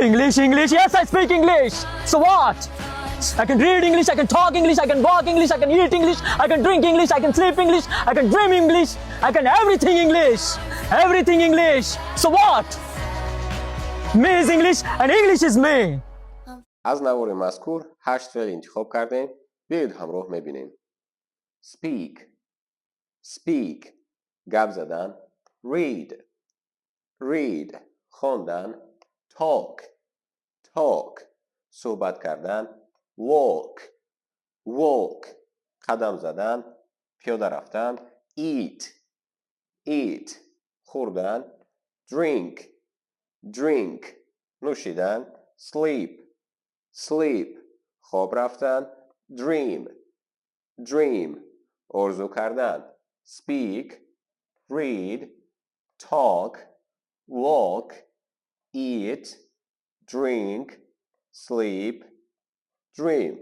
English, English. Yes, I speak English. So what? I can read English, I can talk English, I can walk English, I can eat English, I can drink English, I can sleep English, I can dream English, I can everything English. Everything English. So what? Me is English and English is me. از نوار مذکور 8 فعل انتخاب کردیم. بیایید همراه میبینیم. Speak. Speak. گپ زدن. Read. Read. خواندن. Talk. Talk. صحبت کردن. Walk. Walk. قدم زدن. پیاده رفتن. Eat. Eat. خوردن. Drink. Drink. نوشیدن. Sleep. Sleep. خواب رفتن. Dream. Dream. آرزو کردن. Speak. Read. Talk. Walk. Eat. Drink. Sleep. Dream.